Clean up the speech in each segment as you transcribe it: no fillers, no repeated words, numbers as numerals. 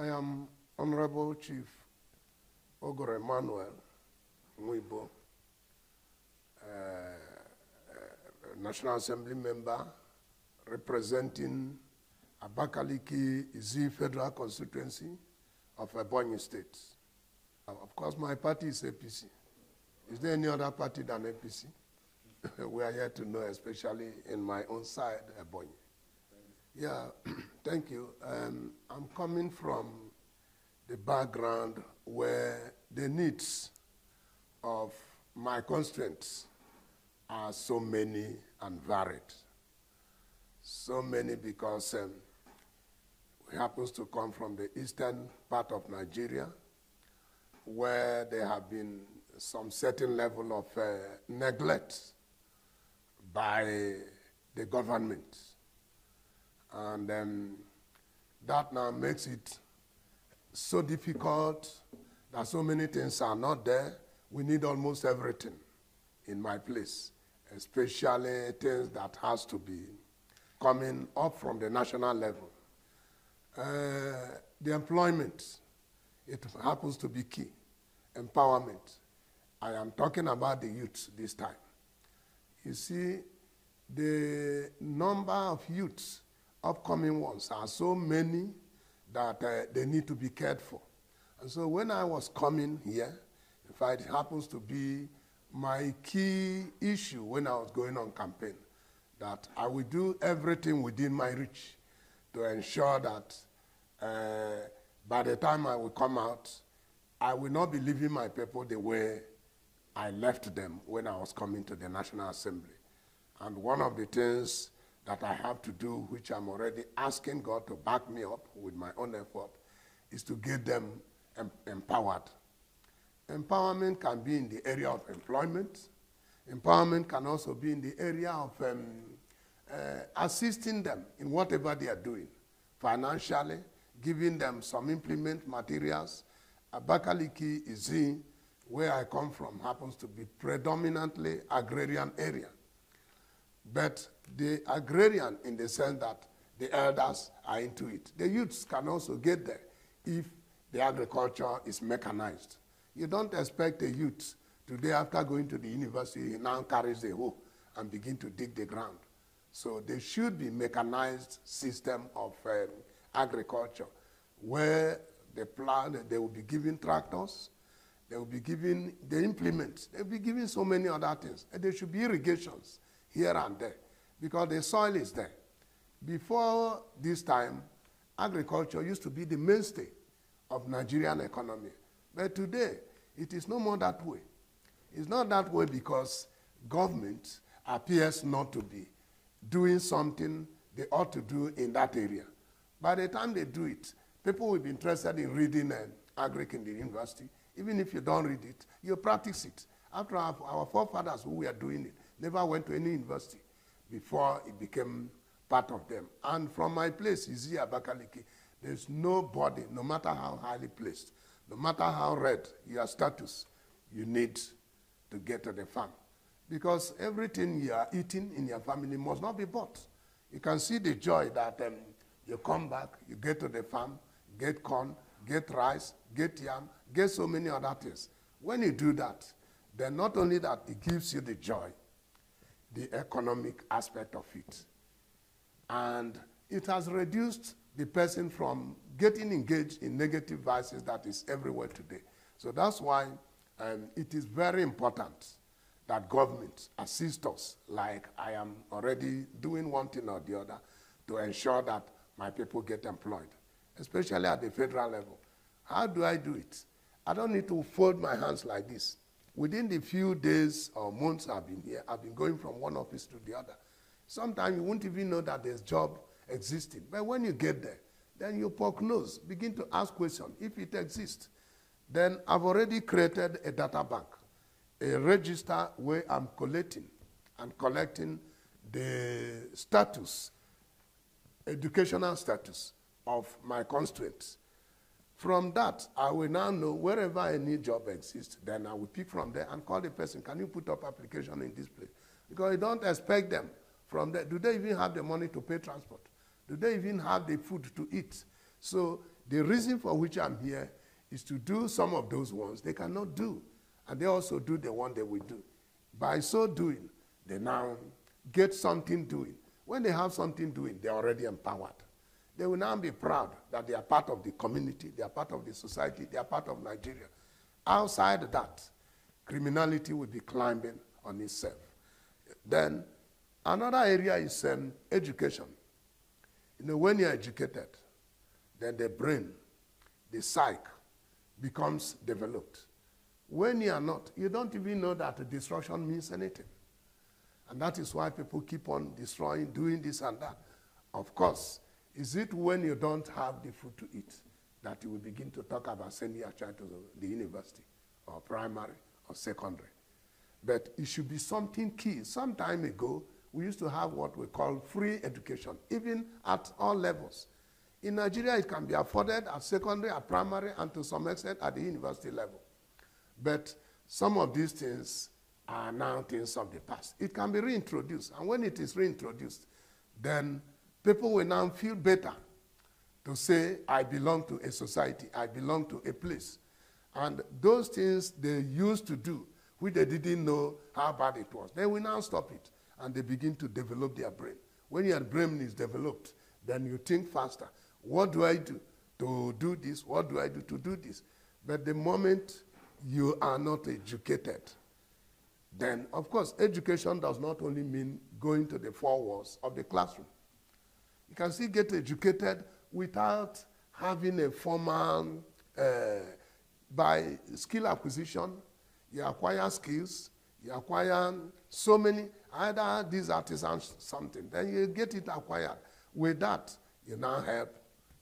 I am Honorable Chief Uguru Emmanuel, National Assembly member representing Abakaliki Izi Federal Constituency of Ebonyi State. Of course, my party is APC. Is there any other party than APC? We are here to know, especially in my own side, Ebonyi. Yeah, thank you. I'm coming from the background where the needs of my constituents are so many and varied. So many because we happen to come from the eastern part of Nigeria, where there have been some certain level of neglect by the government. And that now makes it so difficult that so many things are not there. We need almost everything in my place, especially things that has to be coming up from the national level. The employment, it happens to be key. Empowerment. I am talking about the youth this time. You see, the number of youths, upcoming ones, are so many that they need to be cared for. And so when I was coming here, in fact, it happens to be my key issue when I was going on campaign, that I will do everything within my reach to ensure that by the time I will come out, I will not be leaving my people the way I left them when I was coming to the National Assembly. And one of the things that I have to do, which I'm already asking God to back me up with my own effort, is to get them empowered. Empowerment can be in the area of employment. Empowerment can also be in the area of assisting them in whatever they are doing, financially, giving them some implement materials. Abakaliki Izi, where I come from, happens to be predominantly agrarian area. But the agrarian in the sense that the elders are into it. The youths can also get there if the agriculture is mechanized. You don't expect a youth today after going to the university, he now carries a hoe and begin to dig the ground. So there should be mechanized system of agriculture where the plant, they will be given tractors, they will be given the implements, they will be given so many other things. And there should be irrigations here and there, because the soil is there. Before this time, agriculture used to be the mainstay of Nigerian economy. But today, it is no more that way. It's not that way because government appears not to be doing something they ought to do in that area. By the time they do it, people will be interested in reading agric in the university. Even if you don't read it, you practice it. After our forefathers who were doing it never went to any university before it became part of them. And from my place, Izi Abakaliki, there's nobody, no matter how highly placed, no matter how red your status, you need to get to the farm. Because everything you are eating in your family must not be bought. You can see the joy that you come back, you get to the farm, get corn, get rice, get yam, get so many other things. When you do that, then not only that it gives you the joy, the economic aspect of it. And it has reduced the person from getting engaged in negative vices that is everywhere today. So that's why it is very important that government assist us, like I am already doing one thing or the other, to ensure that my people get employed, especially at the federal level. How do I do it? I don't need to fold my hands like this. Within the few days or months I've been here, I've been going from one office to the other. Sometimes you won't even know that there's job existing. But when you get there, then you poke nose, begin to ask questions if it exists. Then I've already created a data bank, a register where I'm collecting the status, educational status of my constituents. From that, I will now know wherever any job exists, then I will pick from there and call the person, can you put up application in this place? Because you don't expect them from there. Do they even have the money to pay transport? Do they even have the food to eat? So the reason for which I'm here is to do some of those ones they cannot do. And they also do the one they will do. By so doing, they now get something doing. When they have something doing, they're already empowered. They will now be proud that they are part of the community, they are part of the society, they are part of Nigeria. Outside that, criminality will be climbing on itself. Then another area is education. You know, when you're educated, then the brain, the psyche, becomes developed. When you are not, you don't even know that destruction means anything. And that is why people keep on destroying, doing this and that. Of course, is it when you don't have the food to eat that you will begin to talk about sending your child to the university or primary or secondary? But it should be something key. Some time ago, we used to have what we call free education, even at all levels. In Nigeria, it can be afforded at secondary, at primary, and to some extent at the university level. But some of these things are now things of the past. It can be reintroduced, and when it is reintroduced, then people will now feel better to say, I belong to a society, I belong to a place. And those things they used to do, which they didn't know how bad it was, they will now stop it, and they begin to develop their brain. When your brain is developed, then you think faster. What do I do to do this? What do I do to do this? But the moment you are not educated, then, of course, education does not only mean going to the four walls of the classroom. You can still get educated without having a formal, by skill acquisition, you acquire skills, you acquire so many, either these artisans something, then you get it acquired. With that, you now help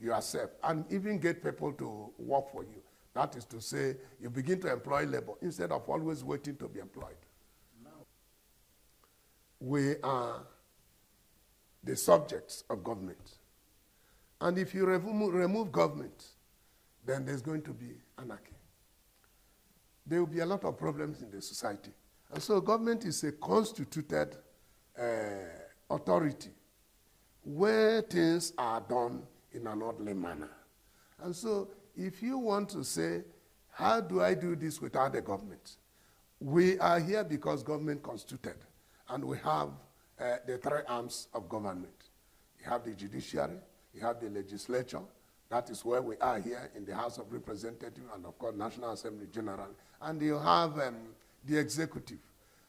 yourself and even get people to work for you. That is to say, you begin to employ labor instead of always waiting to be employed. We are the subjects of government. And if you remove government, then there's going to be anarchy. There will be a lot of problems in the society. And so government is a constituted authority where things are done in an orderly manner. And so if you want to say, how do I do this without the government? We are here because government constituted, and we have the three arms of government. You have the judiciary, you have the legislature, that is where we are here in the House of Representatives and of course National Assembly General, and you have the executive.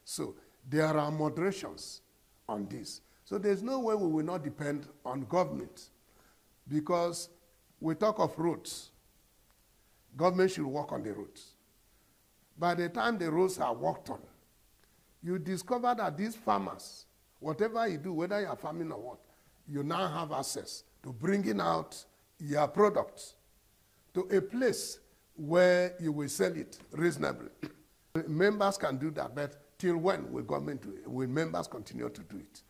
So there are moderations on this. So there's no way we will not depend on government, because we talk of roads. Government should work on the roads. By the time the roads are worked on, you discover that these farmers, whatever you do, whether you are farming or what, you now have access to bringing out your products to a place where you will sell it reasonably. Members can do that, but till when will government do it? Will members continue to do it?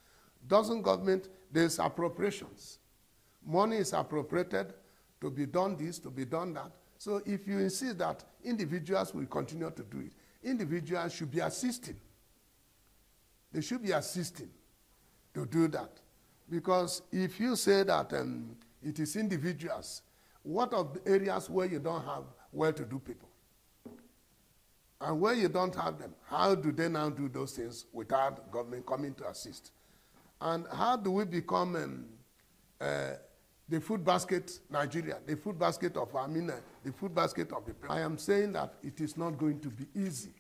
Doesn't government, there's appropriations. Money is appropriated to be done this, to be done that. So if you insist that individuals will continue to do it, individuals should be assisting. They should be assisting to do that. Because if you say that it is individuals, what of the areas where you don't have well-to-do people? And where you don't have them, how do they now do those things without government coming to assist? And how do we become the food basket Nigeria, the food basket of Amina, the food basket of the people? I am saying that it is not going to be easy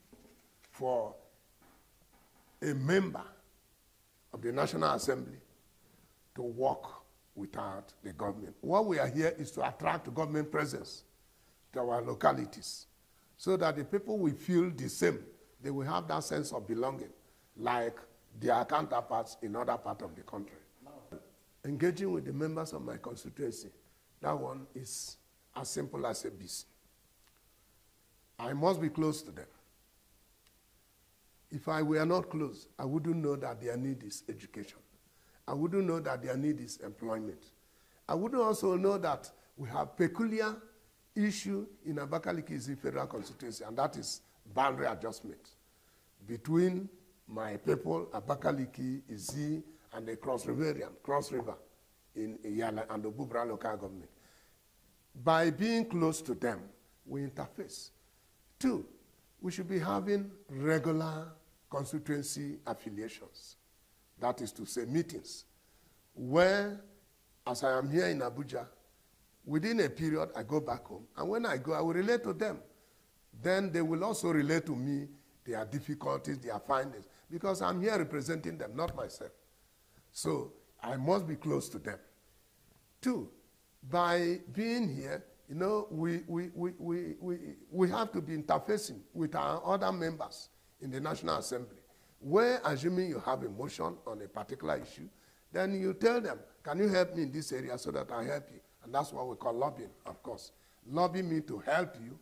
for a member of the National Assembly to work without the government. What we are here is to attract government presence to our localities so that the people will feel the same. They will have that sense of belonging like their counterparts in other parts of the country. Engaging with the members of my constituency, that one is as simple as ABC. I must be close to them. If I were not close, I wouldn't know that their need is education. I wouldn't know that their need is employment. I wouldn't also know that we have peculiar issue in Abakaliki Federal Constituency, and that is boundary adjustment between my people, Abakaliki, Izi, and the Cross River in Yala and the Bubra local government. By being close to them, we interface. 2, we should be having regular constituency affiliations. That is to say, meetings, where, as I am here in Abuja, within a period, I go back home. And when I go, I will relate to them. Then they will also relate to me their difficulties, their findings, because I'm here representing them, not myself. So I must be close to them. 2, by being here, you know, we have to be interfacing with our other members in the National Assembly, where, assuming you have a motion on a particular issue, then you tell them, can you help me in this area so that I help you? And that's what we call lobbying, of course. Lobbying means to help you,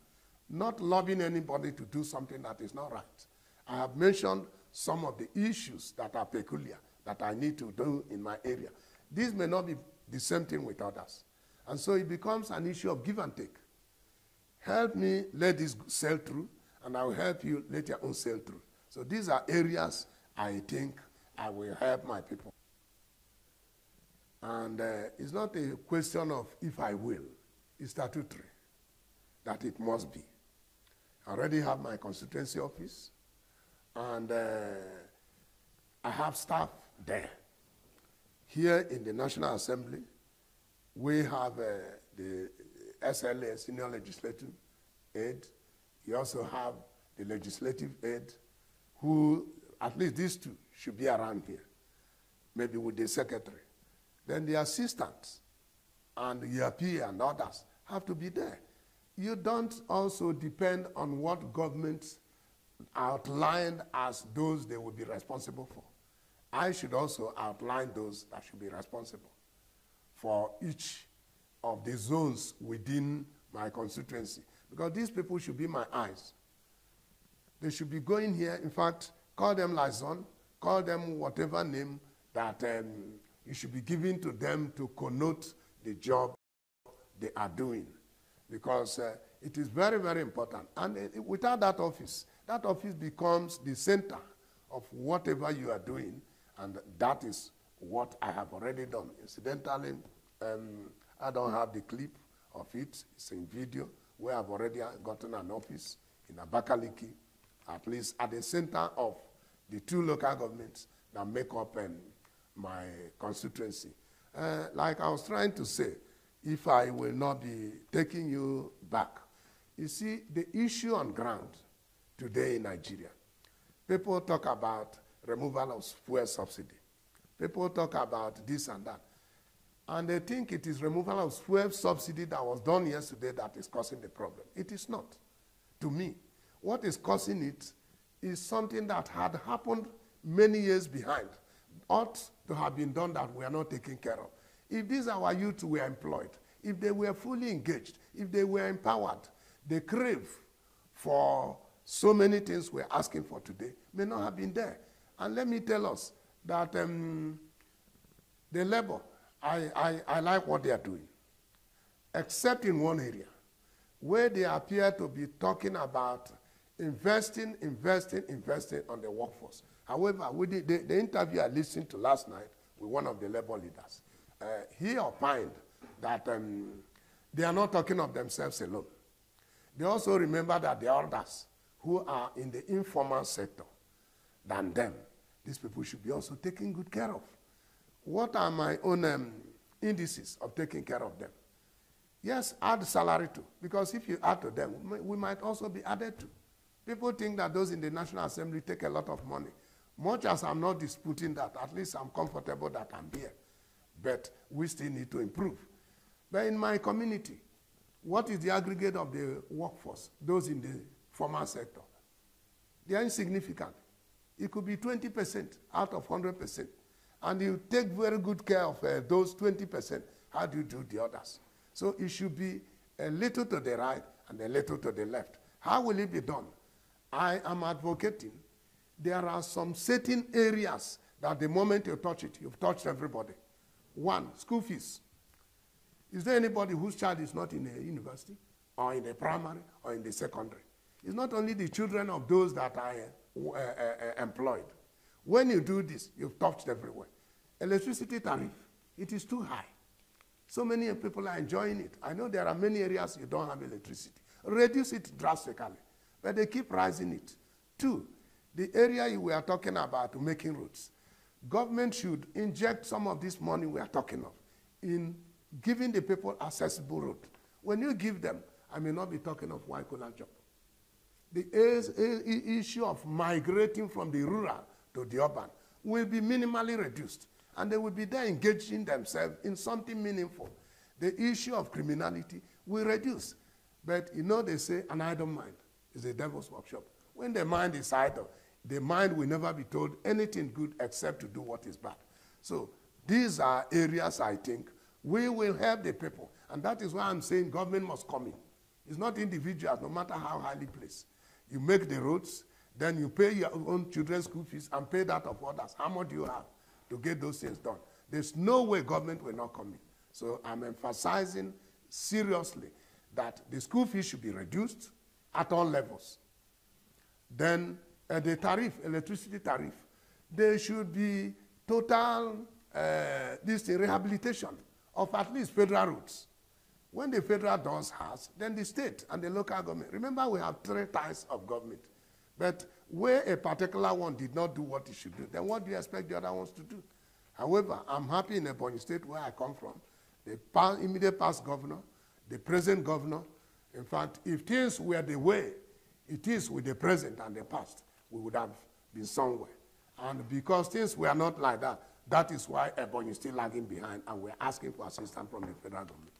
not lobbying anybody to do something that is not right. I have mentioned some of the issues that are peculiar that I need to do in my area. These may not be the same thing with others. And so it becomes an issue of give and take. Help me let this sail through, and I will help you let your own sail through. So these are areas I think I will help my people. And it's not a question of if I will. It's statutory that it must be. I already have my constituency office, and I have staff there. Here in the National Assembly, we have the SLA, Senior Legislative Aide. You also have the Legislative Aide, who, at least these 2, should be around here, maybe with the Secretary. Then the assistants and the ERP and others have to be there. You don't also depend on what governments outlined as those they will be responsible for. I should also outline those that should be responsible for each of the zones within my constituency. Because these people should be my eyes. They should be going here. In fact, call them liaison, call them whatever name that you should be giving to them to connote the job they are doing. Because it is very, very important. And without that office becomes the center of whatever you are doing, and that is what I have already done. Incidentally, I don't have the clip of it. It's in video, where I've already gotten an office in Abakaliki, at least at the center of the 2 local governments that make up my constituency. Like I was trying to say, if I will not be taking you back, you see, the issue on ground today in Nigeria, people talk about removal of fuel subsidy. People talk about this and that. And they think it is removal of fuel subsidy that was done yesterday that is causing the problem. It is not. To me, what is causing it is something that had happened many years behind, ought to have been done that we are not taking care of. If these our youth were employed, if they were fully engaged, if they were empowered, the crave for so many things we're asking for today may not have been there. And let me tell us that the labor, I like what they are doing, except in one area, where they appear to be talking about investing on the workforce. However, with the interview I listened to last night with one of the labor leaders, he opined that they are not talking of themselves alone. They also remember that there are others who are in the informal sector than them. These people should be also taken good care of. What are my own indices of taking care of them? Yes, add salary to, because if you add to them, we might also be added to. People think that those in the National Assembly take a lot of money. Much as I'm not disputing that, at least I'm comfortable that I'm here. But we still need to improve. But in my community, what is the aggregate of the workforce, those in the formal sector? They are insignificant. It could be 20% out of 100%. And you take very good care of those 20%. How do you do the others? So it should be a little to the right and a little to the left. How will it be done? I am advocating there are some certain areas that the moment you touch it, you've touched everybody. 1, school fees. Is there anybody whose child is not in a university or in a primary or in the secondary? It's not only the children of those that are employed. When you do this, you've touched everywhere. Electricity tariff, it is too high. So many people are enjoying it. I know there are many areas you don't have electricity. Reduce it drastically, but they keep rising it. 2, the area we are talking about making roads. Government should inject some of this money we are talking of in giving the people accessible road. When you give them, I may not be talking of white collar job. The issue of migrating from the rural to the urban will be minimally reduced, and they will be there engaging themselves in something meaningful. The issue of criminality will reduce. But you know they say an idle mind is a devil's workshop. When the mind is idle, the mind will never be told anything good except to do what is bad. So these are areas I think we will help the people. And that is why I'm saying government must come in. It's not individuals, no matter how highly placed. You make the roads, then you pay your own children's school fees and pay that of others. How much do you have to get those things done? There's no way government will not come in. So I'm emphasizing seriously that the school fees should be reduced at all levels. Then the tariff, electricity tariff, there should be total rehabilitation of at least federal roads. When the federal does has, then the state and the local government. Remember, we have 3 types of government. But where a particular one did not do what it should do, then what do you expect the other ones to do? However, I'm happy in Ebonyi State, where I come from, the immediate past governor, the present governor. In fact, if things were the way it is with the present and the past, we would have been somewhere. And because things were not like that, that is why Ebonyi is still lagging behind, and we're asking for assistance from the federal government.